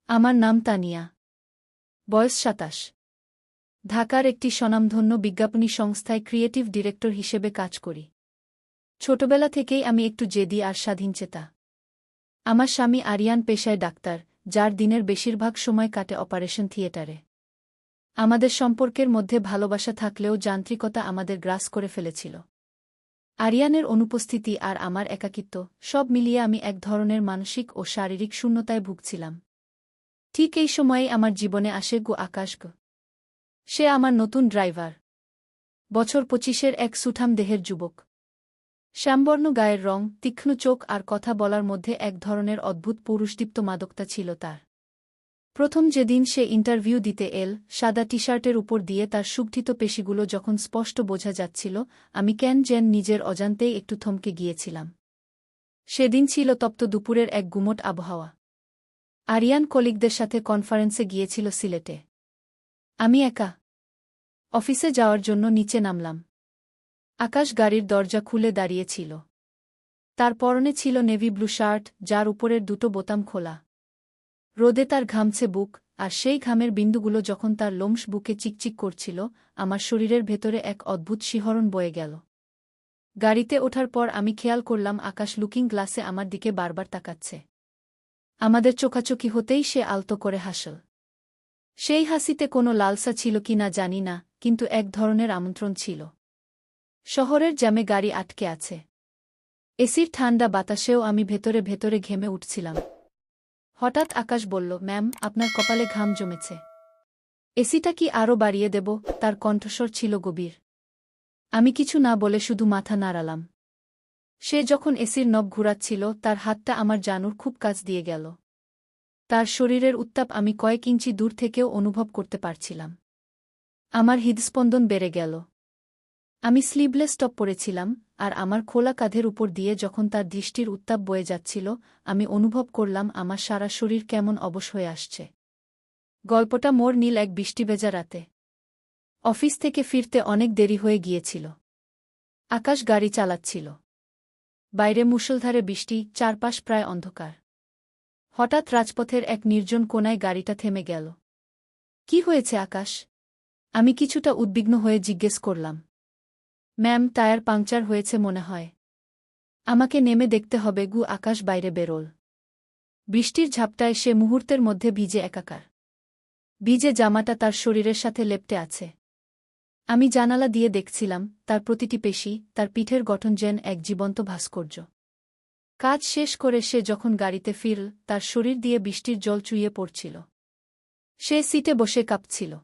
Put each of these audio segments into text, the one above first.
আমার নাম তানিয়া। বয়স ২৭। ঢাকার একটি স্বনামধন্য বিজ্ঞাপনী সংস্থায় ক্রিয়েটিভ ডিরেক্টর হিসেবে কাজ করি। ছোটবেলা থেকেই আমি একটু জেদি আর স্বাধীনচেতা। আমার স্বামী আরিয়ান পেশায় ডাক্তার, যার দিনের বেশিরভাগ সময় কাটে অপারেশন থিয়েটারে। আমাদের সম্পর্কের মধ্যে ভালোবাসা থাকলেও যান্ত্রিকতা আমাদের গ্রাস করে ফেলেছিল। আরিয়ানের অনুপস্থিতি আর আমার একাকিত্ব, সব মিলিয়ে আমি এক ধরনের মানসিক ও শারীরিক শূন্যতায় ভুগছিলাম। ঠিক এই সময়েই আমার জীবনে আসে আকাশ। সে আমার নতুন ড্রাইভার। বছর ২৫-এর এক সুঠাম দেহের যুবক। শ্যামবর্ণ গায়ের রং, তীক্ষ্ণ চোখ আর কথা বলার মধ্যে এক ধরনের অদ্ভুত পৌরুষদীপ্ত মাদকতা ছিল তার। প্রথম যেদিন সে ইন্টারভিউ দিতে সাদা টি-শার্টের উপর দিয়ে তার সুগঠিত পেশিগুলো যখন স্পষ্ট বোঝা যাচ্ছিল, আমি যেন নিজের অজান্তেই একটু থমকে গিয়েছিলাম। সেদিন ছিল তপ্ত দুপুরের এক গুমোট আবহাওয়া। আরিয়ান কলিগদের সাথে কনফারেন্সে গিয়েছিল সিলেটে। আমি একা। অফিসে যাওয়ার জন্য নিচে নামলাম। আকাশ গাড়ির দরজা খুলে দাঁড়িয়েছিল। তার পরনে ছিল নেভি ব্লু শার্ট, যার উপরের দুটো বোতাম খোলা। রোদে তার ঘামছে বুক, আর সেই ঘামের বিন্দুগুলো যখন তার লোমশ বুকে চিকচিক করছিল, আমার শরীরের ভেতরে এক অদ্ভুত শিহরণ বয়ে গেল। গাড়িতে ওঠার পর আমি খেয়াল করলাম আকাশ লুকিং গ্লাসে আমার দিকে বারবার তাকাচ্ছে। আমাদের চোখাচোখি হতেই সে আলতো করে হাসল। সেই হাসিতে কোনো লালসা ছিল কি না জানি না, কিন্তু এক ধরনের আমন্ত্রণ ছিল। শহরের জ্যামে গাড়ি আটকে আছে। এসির ঠান্ডা বাতাসেও আমি ভেতরে ভেতরে ঘেমে উঠছিলাম। হঠাৎ আকাশ বলল, ম্যাম, আপনার কপালে ঘাম জমেছে। এসিটা কি আরও বাড়িয়ে দেব? তার কণ্ঠস্বর ছিল গভীর। আমি কিছু না বলে শুধু মাথা নাড়ালাম। সে যখন এসির নব ঘুরাচ্ছিল, তার হাতটা আমার জানুর খুব কাছ দিয়ে গেল। তার শরীরের উত্তাপ আমি কয়েক ইঞ্চি দূর থেকেও অনুভব করতে পারছিলাম। আমার হৃদস্পন্দন বেড়ে গেল। আমি স্লিভলেস টপ পরেছিলাম, আর আমার খোলা কাঁধের উপর দিয়ে যখন তার দৃষ্টির উত্তাপ বয়ে যাচ্ছিল, আমি অনুভব করলাম আমার সারা শরীর কেমন অবশ হয়ে আসছে। গল্পটা মোড় নিল এক বৃষ্টিভেজা রাতে। অফিস থেকে ফিরতে অনেক দেরি হয়ে গিয়েছিল। আকাশ গাড়ি চালাচ্ছিল। বাইরে মুষলধারে বৃষ্টি, চারপাশ প্রায় অন্ধকার। হঠাৎ রাজপথের এক নির্জন কোণায় গাড়িটা থেমে গেল। কি হয়েছে আকাশ? আমি কিছুটা উদ্বিগ্ন হয়ে জিজ্ঞেস করলাম। ম্যাম, টায়ার পাংচার হয়েছে মনে হয়। আমাকে নেমে দেখতে হবে। আকাশ বাইরে বেরোল। বৃষ্টির ঝাপটায় সে মুহূর্তের মধ্যে ভিজে একাকার। ভিজে জামাটা তার শরীরের সাথে লেপ্টে আছে। আমি জানালা দিয়ে দেখছিলাম, তার প্রতিটি পেশি, তার পিঠের গঠন যেন এক জীবন্ত ভাস্কর্য। কাজ শেষ করে সে যখন গাড়িতে ফিরল, তার শরীর দিয়ে বৃষ্টির জল চুইয়ে পড়ছিল। সে সিটে বসে কাঁপছিল।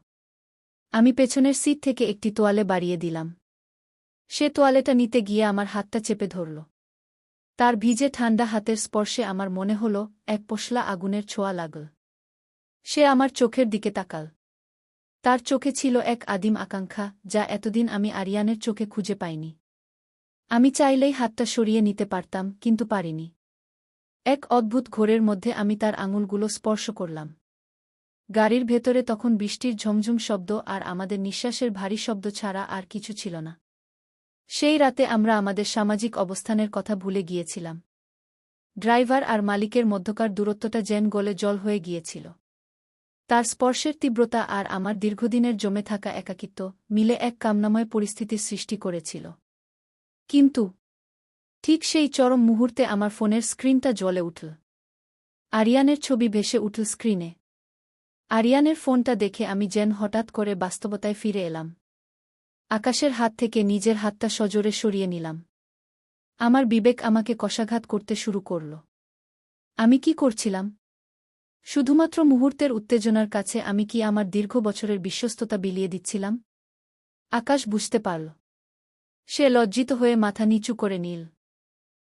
আমি পেছনের সিট থেকে একটি তোয়ালে বাড়িয়ে দিলাম। সে তোয়ালেটা নিতে গিয়ে আমার হাতটা চেপে ধরল। তার ভিজে ঠান্ডা হাতের স্পর্শে আমার মনে হল এক পশলা আগুনের ছোঁয়া লাগল। সে আমার চোখের দিকে তাকাল। তার চোখে ছিল এক আদিম আকাঙ্ক্ষা, যা এতদিন আমি আরিয়ানের চোখে খুঁজে পাইনি। আমি চাইলেই হাতটা সরিয়ে নিতে পারতাম, কিন্তু পারিনি। এক অদ্ভুত ঘোরের মধ্যে আমি তার আঙুলগুলো স্পর্শ করলাম। গাড়ির ভেতরে তখন বৃষ্টির ঝমঝম শব্দ আর আমাদের নিঃশ্বাসের ভারী শব্দ ছাড়া আর কিছু ছিল না। সেই রাতে আমরা আমাদের সামাজিক অবস্থানের কথা ভুলে গিয়েছিলাম। ড্রাইভার আর মালিকের মধ্যকার দূরত্বটা যেন গলে জল হয়ে গিয়েছিল। তার স্পর্শের তীব্রতা আর আমার দীর্ঘদিনের জমে থাকা একাকিত্ব মিলে এক কামনাময় পরিস্থিতির সৃষ্টি করেছিল। কিন্তু ঠিক সেই চরম মুহূর্তে আমার ফোনের স্ক্রিনটা জ্বলে উঠল। আরিয়ানের ছবি ভেসে উঠল স্ক্রিনে। আরিয়ানের ফোনটা দেখে আমি যেন হঠাৎ করে বাস্তবতায় ফিরে এলাম। আকাশের হাত থেকে নিজের হাতটা সজোরে সরিয়ে নিলাম। আমার বিবেক আমাকে কশাঘাত করতে শুরু করল। আমি কি করছিলাম? শুধুমাত্র মুহূর্তের উত্তেজনার কাছে আমি কি আমার দীর্ঘ বছরের বিশ্বস্ততা বিলিয়ে দিচ্ছিলাম? আকাশ বুঝতে পারল। সে লজ্জিত হয়ে মাথা নিচু করে নিল।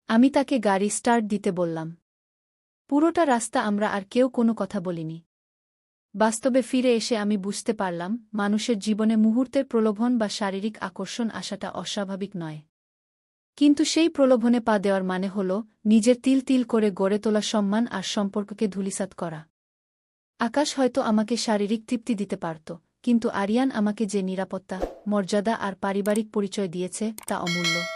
আমি তাকে গাড়ি স্টার্ট দিতে বললাম। পুরোটা রাস্তা আমরা আর কেউ কোনো কথা বলিনি। বাস্তবে ফিরে এসে আমি বুঝতে পারলাম, মানুষের জীবনে মুহূর্তের প্রলোভন বা শারীরিক আকর্ষণ আসাটা অস্বাভাবিক নয়। কিন্তু সেই প্রলোভনে পা দেওয়ার মানে হল নিজের তিল তিল করে গড়ে তোলা সম্মান আর সম্পর্ককে ধূলিসাৎ করা। আকাশ হয়তো আমাকে শারীরিক তৃপ্তি দিতে পারত, কিন্তু আরিয়ান আমাকে যে নিরাপত্তা, মর্যাদা আর পারিবারিক পরিচয় দিয়েছে, তা অমূল্য।